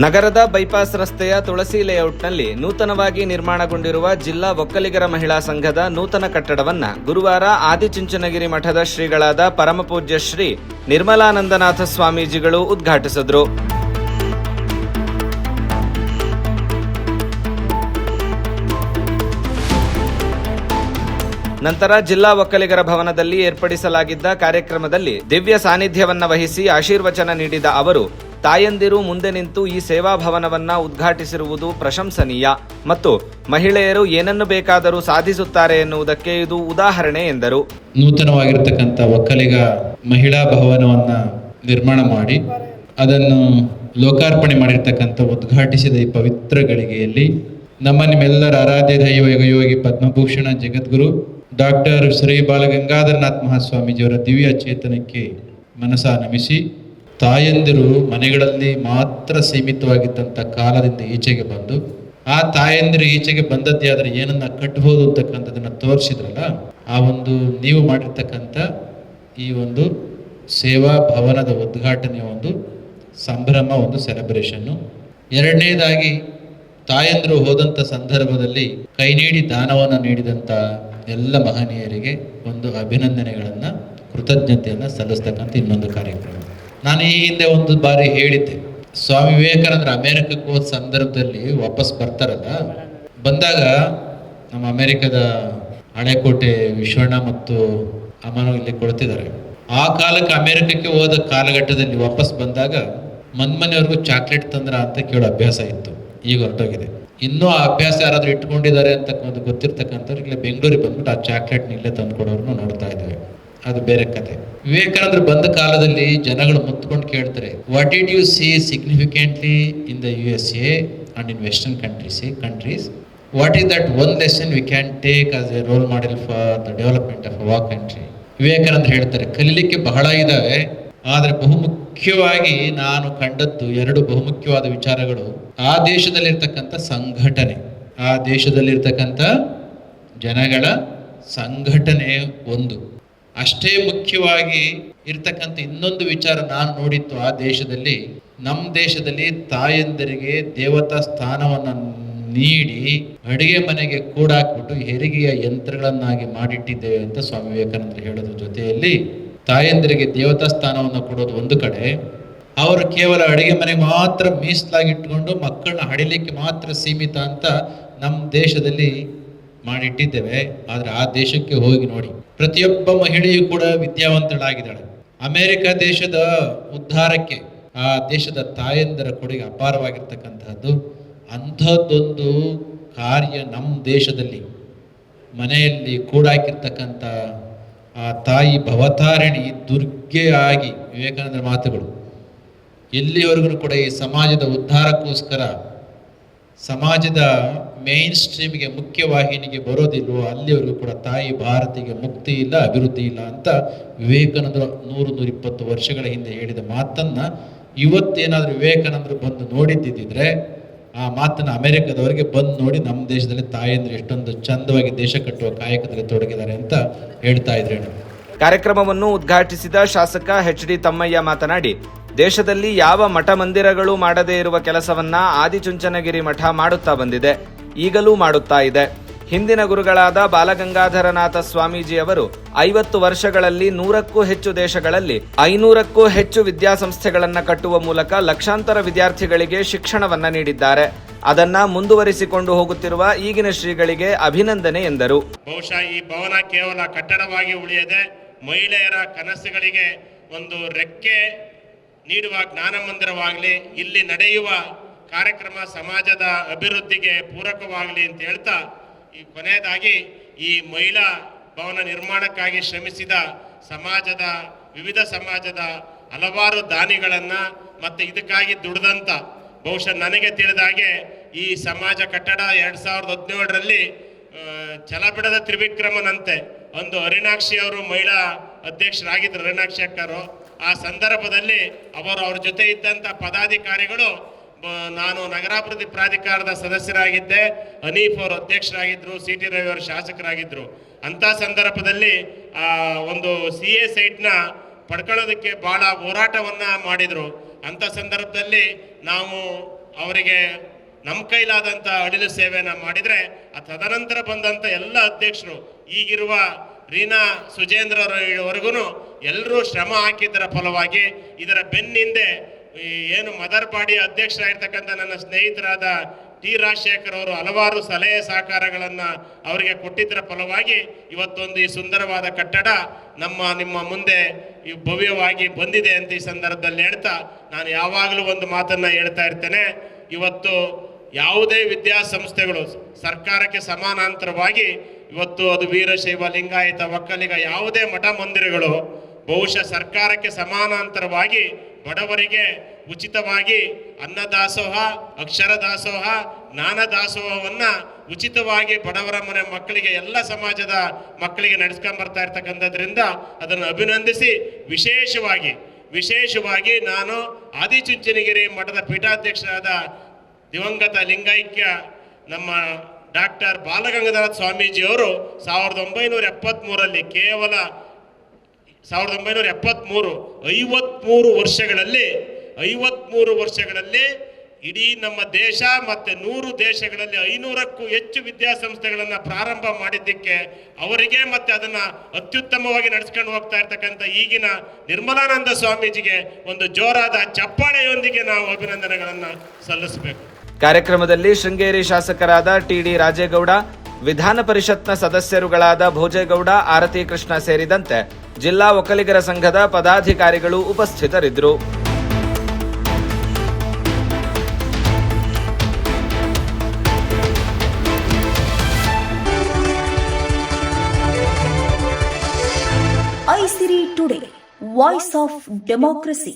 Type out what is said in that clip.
ನಗರದ ಬೈಪಾಸ್ ರಸ್ತೆಯ ತುಳಸಿ ಲೇಔಟ್ನಲ್ಲಿ ನೂತನವಾಗಿ ನಿರ್ಮಾಣಗೊಂಡಿರುವ ಜಿಲ್ಲಾ ಒಕ್ಕಲಿಗರ ಮಹಿಳಾ ಸಂಘದ ನೂತನ ಕಟ್ಟಡವನ್ನ ಗುರುವಾರ ಆದಿಚುಂಚನಗಿರಿ ಮಠದ ಶ್ರೀಗಳಾದ ಪರಮಪೂಜ್ಯ ಶ್ರೀ ನಿರ್ಮಲಾನಂದನಾಥ ಸ್ವಾಮೀಜಿಗಳು ಉದ್ಘಾಟಿಸಿದರು. ನಂತರ ಜಿಲ್ಲಾ ಒಕ್ಕಲಿಗರ ಭವನದಲ್ಲಿ ಏರ್ಪಡಿಸಲಾಗಿದ್ದ ಕಾರ್ಯಕ್ರಮದಲ್ಲಿ ದಿವ್ಯ ಸಾನ್ನಿಧ್ಯವನ್ನ ವಹಿಸಿ ಆಶೀರ್ವಚನ ನೀಡಿದ ಅವರು, ತಾಯಂದಿರು ಮುಂದೆ ನಿಂತು ಈ ಸೇವಾ ಭವನವನ್ನ ಉದ್ಘಾಟಿಸಿರುವುದು ಪ್ರಶಂಸನೀಯ ಮತ್ತು ಮಹಿಳೆಯರು ಏನನ್ನು ಬೇಕಾದರೂ ಸಾಧಿಸುತ್ತಾರೆ ಎನ್ನುವುದಕ್ಕೆ ಇದು ಉದಾಹರಣೆ ಎಂದರು. ನೂತನವಾಗಿರ್ತಕ್ಕಂಥ ಒಕ್ಕಲಿಗ ಮಹಿಳಾ ಭವನವನ್ನ ನಿರ್ಮಾಣ ಮಾಡಿ ಅದನ್ನು ಲೋಕಾರ್ಪಣೆ ಮಾಡಿರ್ತಕ್ಕಂಥ ಉದ್ಘಾಟಿಸಿದ ಈ ಪವಿತ್ರ ಗಳಿಗೆಯಲ್ಲಿ ನಮ್ಮ ನಿಮ್ಮೆಲ್ಲರ ಆರಾಧ್ಯ ದೈವ ಯೋಗಿ ಪದ್ಮಭೂಷಣ ಜಗದ್ಗುರು ಡಾಕ್ಟರ್ ಶ್ರೀ ಬಾಲಗಂಗಾಧರನಾಥ ಮಹಾಸ್ವಾಮೀಜಿಯವರ ದಿವ್ಯ ಚೇತನಕ್ಕೆ ಮನಸ ನಮಿಸಿ, ತಾಯಂದಿರು ಮನೆಗಳಲ್ಲಿ ಮಾತ್ರ ಸೀಮಿತವಾಗಿದ್ದಂಥ ಕಾಲದಿಂದ ಈಚೆಗೆ ಬಂದು ಆ ತಾಯಂದಿರು ಈಚೆಗೆ ಬಂದದ್ದೇ ಆದರೆ ಏನನ್ನ ಕಟ್ಟಬಹುದು ಅಂತಕ್ಕಂಥದ್ದನ್ನು ತೋರಿಸಿದ್ರಲ್ಲ, ಆ ಒಂದು ನೀವು ಮಾಡಿರ್ತಕ್ಕಂಥ ಈ ಒಂದು ಸೇವಾ ಭವನದ ಉದ್ಘಾಟನೆಯ ಒಂದು ಸಂಭ್ರಮ, ಒಂದು ಸೆಲೆಬ್ರೇಷನ್ನು. ಎರಡನೇದಾಗಿ, ತಾಯಂದಿರು ಹೋದಂಥ ಸಂದರ್ಭದಲ್ಲಿ ಕೈ ನೀಡಿ ದಾನವನ್ನು ನೀಡಿದಂಥ ಎಲ್ಲ ಮಹನೀಯರಿಗೆ ಒಂದು ಅಭಿನಂದನೆಗಳನ್ನು, ಕೃತಜ್ಞತೆಯನ್ನು ಸಲ್ಲಿಸ್ತಕ್ಕಂಥ ಇನ್ನೊಂದು ಕಾರ್ಯಕ್ರಮ. ನಾನು ಈ ಹಿಂದೆ ಒಂದು ಬಾರಿ ಹೇಳಿದ್ದೆ, ಸ್ವಾಮಿ ವಿವೇಕಾನಂದರು ಅಮೆರಿಕಕ್ಕೆ ಹೋದ ಸಂದರ್ಭದಲ್ಲಿ ವಾಪಸ್ ಬರ್ತಾರಲ್ಲ, ಬಂದಾಗ ನಮ್ಮ ಅಮೆರಿಕದ ಹಳೆಕೋಟೆ ವಿಶ್ವಣ್ಣ ಮತ್ತು ಅಮ್ಮನು ಇಲ್ಲಿ ಕೊಡ್ತಿದ್ದಾರೆ. ಆ ಕಾಲಕ್ಕೆ ಅಮೆರಿಕಕ್ಕೆ ಹೋದ ಕಾಲಘಟ್ಟದಲ್ಲಿ ವಾಪಸ್ ಬಂದಾಗ ಮನ್ಮನೆಯವ್ರಿಗೂ ಚಾಕ್ಲೇಟ್ ತಂದ್ರ ಅಂತ ಕೇಳೋ ಅಭ್ಯಾಸ ಇತ್ತು. ಈಗ ಹೊರಟೋಗಿದೆ. ಇನ್ನೂ ಆ ಅಭ್ಯಾಸ ಯಾರಾದ್ರೂ ಇಟ್ಕೊಂಡಿದ್ದಾರೆ ಅಂತ ಒಂದು ಗೊತ್ತಿರ್ತಕ್ಕಂಥವ್ರು ಇಲ್ಲಿ ಬೆಂಗಳೂರಿಗೆ ಬಂದ್ಬಿಟ್ಟು ಆ ಚಾಕ್ಲೇಟ್ನ ಇಲ್ಲೇ ತಂದು ಕೊಡೋರ್ನು ನೋಡ್ತಾ ಇದ್ದೇವೆ. ಅದು ಬೇರೆ ಕತೆ. ವಿವೇಕಾನಂದರು ಬಂದ ಕಾಲದಲ್ಲಿ ಜನಗಳು ಮುತ್ಕೊಂಡು ಕೇಳ್ತಾರೆ, what did U C significantly in the USA and in western countries, what is that one lesson we can take as a role model for the development of our country. ವಿವೇಕಾನಂದರು ಹೇಳ್ತಾರೆ, ಕಲೀಲಿಕ್ಕೆ ಬಹಳ ಇದ್ದಾವೆ, ಆದರೆ ಬಹುಮುಖ್ಯವಾಗಿ ನಾನು ಕಂಡದ್ದು ಎರಡು ಬಹುಮುಖ್ಯವಾದ ವಿಚಾರಗಳು. ಆ ದೇಶದಲ್ಲಿರ್ತಕ್ಕಂಥ ಸಂಘಟನೆ, ಆ ದೇಶದಲ್ಲಿರ್ತಕ್ಕಂಥ ಜನಗಳ ಸಂಘಟನೆ ಒಂದು. ಅಷ್ಟೇ ಮುಖ್ಯವಾಗಿ ಇರ್ತಕ್ಕಂಥ ಇನ್ನೊಂದು ವಿಚಾರ ನಾನು ನೋಡಿತ್ತು ಆ ದೇಶದಲ್ಲಿ, ನಮ್ಮ ದೇಶದಲ್ಲಿ ತಾಯಂದರಿಗೆ ದೇವತಾ ಸ್ಥಾನವನ್ನು ನೀಡಿ ಅಡಿಗೆ ಮನೆಗೆ ಕೂಡಾಕ್ಬಿಟ್ಟು ಹೆರಿಗೆಯ ಯಂತ್ರಗಳನ್ನಾಗಿ ಮಾಡಿಟ್ಟಿದ್ದೇವೆ ಅಂತ ಸ್ವಾಮಿ ವಿವೇಕಾನಂದರು ಹೇಳೋದ್ರ ಜೊತೆಯಲ್ಲಿ, ತಾಯಂದಿರಿಗೆ ದೇವತಾ ಸ್ಥಾನವನ್ನು ಕೊಡೋದು ಒಂದು ಕಡೆ, ಅವರು ಕೇವಲ ಅಡಿಗೆ ಮನೆಗೆ ಮಾತ್ರ ಮೀಸಲಾಗಿಟ್ಕೊಂಡು ಮಕ್ಕಳನ್ನ ಹಡಿಲಿಕ್ಕೆ ಮಾತ್ರ ಸೀಮಿತ ಅಂತ ನಮ್ಮ ದೇಶದಲ್ಲಿ ಮಾಡಿಟ್ಟಿದ್ದೇವೆ. ಆದರೆ ಆ ದೇಶಕ್ಕೆ ಹೋಗಿ ನೋಡಿ, ಪ್ರತಿಯೊಬ್ಬ ಮಹಿಳೆಯೂ ಕೂಡ ವಿದ್ಯಾವಂತಳಾಗಿದ್ದಾಳೆ. ಅಮೆರಿಕ ದೇಶದ ಉದ್ಧಾರಕ್ಕೆ ಆ ದೇಶದ ತಾಯಂದರ ಕೊಡುಗೆ ಅಪಾರವಾಗಿರ್ತಕ್ಕಂಥದ್ದು. ಅಂಥದ್ದೊಂದು ಕಾರ್ಯ ನಮ್ಮ ದೇಶದಲ್ಲಿ ಮನೆಯಲ್ಲಿ ಕೂಡಾಕಿರ್ತಕ್ಕಂಥ ಆ ತಾಯಿ ಭವತಾರಿಣಿ ದುರ್ಗೆ ಆಗಿ, ವಿವೇಕಾನಂದರ ಮಾತುಗಳು, ಎಲ್ಲಿವರೆಗೂ ಕೂಡ ಈ ಸಮಾಜದ ಉದ್ಧಾರಕ್ಕೋಸ್ಕರ ಸಮಾಜದ ಮೇನ್ ಸ್ಟ್ರೀಮ್ಗೆ, ಮುಖ್ಯವಾಹಿನಿಗೆ ಬರೋದಿಲ್ವೋ ಅಲ್ಲಿವರೆಗೂ ಕೂಡ ತಾಯಿ ಭಾರತಿಗೆ ಮುಕ್ತಿ ಇಲ್ಲ, ಅಭಿವೃದ್ಧಿ ಇಲ್ಲ ಅಂತ ವಿವೇಕಾನಂದರು 100-120 ವರ್ಷಗಳ ಹಿಂದೆ ಹೇಳಿದ ಮಾತನ್ನು ಇವತ್ತೇನಾದರೂ ವಿವೇಕಾನಂದರು ಬಂದು ನೋಡಿದ್ದಿದ್ರೆ ಆ ಮಾತನ್ನು ಅಮೆರಿಕದವರಿಗೆ ಬಂದು ನೋಡಿ ನಮ್ಮ ದೇಶದಲ್ಲಿ ತಾಯಂದ್ರೆ ಎಷ್ಟೊಂದು ಚಂದವಾಗಿ ದೇಶ ಕಟ್ಟುವ ಕಾಯಕದಲ್ಲಿ ತೊಡಗಿದ್ದಾರೆ ಅಂತ ಹೇಳ್ತಾ ಇದ್ರೆ. ಕಾರ್ಯಕ್ರಮವನ್ನು ಉದ್ಘಾಟಿಸಿದ ಶಾಸಕ HD ತಮ್ಮಯ್ಯ ಮಾತನಾಡಿ, ದೇಶದಲ್ಲಿ ಯಾವ ಮಠ ಮಂದಿರಗಳು ಮಾಡದೇ ಇರುವ ಕೆಲಸವನ್ನ ಆದಿಚುಂಚನಗಿರಿ ಮಠ ಮಾಡುತ್ತಾ ಬಂದಿದೆ, ಈಗಲೂ ಮಾಡುತ್ತಾ ಇದೆ. ಹಿಂದಿನ ಗುರುಗಳಾದ ಬಾಲಗಂಗಾಧರನಾಥ ಸ್ವಾಮೀಜಿಯವರು 50 ವರ್ಷಗಳಲ್ಲಿ 100ಕ್ಕೂ ಹೆಚ್ಚು ದೇಶಗಳಲ್ಲಿ 500ಕ್ಕೂ ಹೆಚ್ಚು ವಿದ್ಯಾಸಂಸ್ಥೆಗಳನ್ನು ಕಟ್ಟುವ ಮೂಲಕ ಲಕ್ಷಾಂತರ ವಿದ್ಯಾರ್ಥಿಗಳಿಗೆ ಶಿಕ್ಷಣವನ್ನ ನೀಡಿದ್ದಾರೆ. ಅದನ್ನ ಮುಂದುವರಿಸಿಕೊಂಡು ಹೋಗುತ್ತಿರುವ ಈಗಿನ ಶ್ರೀಗಳಿಗೆ ಅಭಿನಂದನೆ ಎಂದರು. ಬಹುಶಃ ಈ ಭವನ ಕೇವಲ ಕಟ್ಟಡವಾಗಿ ಉಳಿಯದೆ ಮಹಿಳೆಯರ ಕನಸುಗಳಿಗೆ ಒಂದು ರೆಕ್ಕೆ ನೀಡುವ ಜ್ಞಾನ ಮಂದಿರವಾಗಲಿ, ಇಲ್ಲಿ ನಡೆಯುವ ಕಾರ್ಯಕ್ರಮ ಸಮಾಜದ ಅಭಿವೃದ್ಧಿಗೆ ಪೂರಕವಾಗಲಿ ಅಂತ ಹೇಳ್ತಾ, ಈ ಕೊನೆಯದಾಗಿ ಈ ಮಹಿಳಾ ಭವನ ನಿರ್ಮಾಣಕ್ಕಾಗಿ ಶ್ರಮಿಸಿದ ವಿವಿಧ ಸಮಾಜದ ಹಲವಾರು ದಾನಿಗಳನ್ನು ಮತ್ತು ಇದಕ್ಕಾಗಿ ದುಡಿದಂಥ, ಬಹುಶಃ ನನಗೆ ತಿಳಿದ ಹಾಗೆ ಈ ಸಮಾಜ ಕಟ್ಟಡ 2017ರಲ್ಲಿ ಛಲಬಿಡದ ತ್ರಿವಿಕ್ರಮನಂತೆ ಒಂದು ಹರಿಣಾಕ್ಷಿ ಅವರು ಮಹಿಳಾ ಅಧ್ಯಕ್ಷರಾಗಿದ್ದರು, ಹರಿಣಾಕ್ಷಿ ಅಕ್ಕರು. ಆ ಸಂದರ್ಭದಲ್ಲಿ ಅವ್ರ ಜೊತೆ ಇದ್ದಂಥ ಪದಾಧಿಕಾರಿಗಳು, ನಾನು ನಗರಾಭಿವೃದ್ಧಿ ಪ್ರಾಧಿಕಾರದ ಸದಸ್ಯರಾಗಿದ್ದೆ, ಹನೀಫ್ ಅವರು ಅಧ್ಯಕ್ಷರಾಗಿದ್ದರು, CT ರವಿ ಅವರು ಶಾಸಕರಾಗಿದ್ದರು. ಅಂಥ ಸಂದರ್ಭದಲ್ಲಿ ಒಂದು CA ಸೈಟ್ನ ಪಡ್ಕೊಳ್ಳೋದಕ್ಕೆ ಭಾಳ ಹೋರಾಟವನ್ನು ಮಾಡಿದರು. ಅಂಥ ಸಂದರ್ಭದಲ್ಲಿ ನಾವು ಅವರಿಗೆ ನಮ್ಮ ಕೈಲಾದಂಥ ಅಡಿಲು ಸೇವೆಯನ್ನು ಮಾಡಿದರೆ ತದನಂತರ ಬಂದಂಥ ಎಲ್ಲ ಅಧ್ಯಕ್ಷರು ಈಗಿರುವ ರೀನಾ ಸುಜೇಂದ್ರವರೆಗೂ ಎಲ್ಲರೂ ಶ್ರಮ ಹಾಕಿದ್ದರ ಫಲವಾಗಿ ಇದರ ಬೆನ್ನಿಂದೆ ಏನು ಮದರ್ ಬಾಡಿ ಅಧ್ಯಕ್ಷರಾಗಿರ್ತಕ್ಕಂಥ ನನ್ನ ಸ್ನೇಹಿತರಾದ ಟಿ ರಾಜಶೇಖರ್ ಅವರು ಹಲವಾರು ಸಲಹೆ ಸಹಕಾರಗಳನ್ನು ಅವರಿಗೆ ಕೊಟ್ಟಿದ್ದರ ಫಲವಾಗಿ ಇವತ್ತೊಂದು ಈ ಸುಂದರವಾದ ಕಟ್ಟಡ ನಿಮ್ಮ ಮುಂದೆ ಈ ಭವ್ಯವಾಗಿ ಬಂದಿದೆ ಅಂತ ಈ ಸಂದರ್ಭದಲ್ಲಿ ಹೇಳ್ತಾ ನಾನು ಯಾವಾಗಲೂ ಒಂದು ಮಾತನ್ನು ಹೇಳ್ತಾ ಇರ್ತೇನೆ. ಇವತ್ತು ಯಾವುದೇ ವಿದ್ಯಾಸಂಸ್ಥೆಗಳು ಸರ್ಕಾರಕ್ಕೆ ಸಮಾನಾಂತರವಾಗಿ ಇವತ್ತು ಅದು ವೀರಶೈವ ಲಿಂಗಾಯತ ಒಕ್ಕಲಿಗ ಯಾವುದೇ ಮಠ ಮಂದಿರಗಳು ಬಹುಶಃ ಸರ್ಕಾರಕ್ಕೆ ಸಮಾನಾಂತರವಾಗಿ ಬಡವರಿಗೆ ಉಚಿತವಾಗಿ ಅನ್ನದಾಸೋಹ, ಅಕ್ಷರ ದಾಸೋಹ, ಜ್ಞಾನ ದಾಸೋಹವನ್ನು ಉಚಿತವಾಗಿ ಬಡವರ ಮನೆ ಮಕ್ಕಳಿಗೆ ಎಲ್ಲ ಸಮಾಜದ ಮಕ್ಕಳಿಗೆ ನಡೆಸ್ಕೊಂಡ್ಬರ್ತಾ ಇರ್ತಕ್ಕಂಥದ್ರಿಂದ ಅದನ್ನು ಅಭಿನಂದಿಸಿ ವಿಶೇಷವಾಗಿ ನಾನು ಆದಿಚುಂಚನಗಿರಿ ಮಠದ ಪೀಠಾಧ್ಯಕ್ಷರಾದ ದಿವಂಗತ ಲಿಂಗೈಕ್ಯ ನಮ್ಮ ಡಾಕ್ಟರ್ ಬಾಲಗಂಗಾಧರ ಸ್ವಾಮೀಜಿಯವರು 1973 ಕೇವಲ 53 ವರ್ಷಗಳಲ್ಲಿ ಇಡೀ ನಮ್ಮ ದೇಶ ಮತ್ತು 100 ದೇಶಗಳಲ್ಲಿ 500ಕ್ಕೂ ಹೆಚ್ಚು ವಿದ್ಯಾಸಂಸ್ಥೆಗಳನ್ನು ಪ್ರಾರಂಭ ಮಾಡಿದ್ದಕ್ಕೆ ಅವರಿಗೆ ಮತ್ತು ಅದನ್ನು ಅತ್ಯುತ್ತಮವಾಗಿ ನಡೆಸ್ಕೊಂಡು ಹೋಗ್ತಾ ಇರ್ತಕ್ಕಂಥ ಈಗಿನ ನಿರ್ಮಲಾನಂದ ಸ್ವಾಮೀಜಿಗೆ ಒಂದು ಜೋರಾದ ಚಪ್ಪಾಳೆಯೊಂದಿಗೆ ನಾವು ಅಭಿನಂದನೆಗಳನ್ನು ಸಲ್ಲಿಸಬೇಕು. ಕಾರ್ಯಕ್ರಮದಲ್ಲಿ ಶೃಂಗೇರಿ ಶಾಸಕರಾದ ಟಿಡಿ ರಾಜೇಗೌಡ, ವಿಧಾನ ಪರಿಷತ್ನ ಸದಸ್ಯರುಗಳಾದ ಭೋಜೇಗೌಡ, ಆರತಿ ಕೃಷ್ಣ ಸೇರಿದಂತೆ ಜಿಲ್ಲಾ ಒಕ್ಕಲಿಗರ ಸಂಘದ ಪದಾಧಿಕಾರಿಗಳು ಉಪಸ್ಥಿತರಿದ್ದರು. ಐಸಿರಿ ಟುಡೇ, ವಾಯ್ಸ್ ಆಫ್ ಡೆಮೋಕ್ರಸಿ.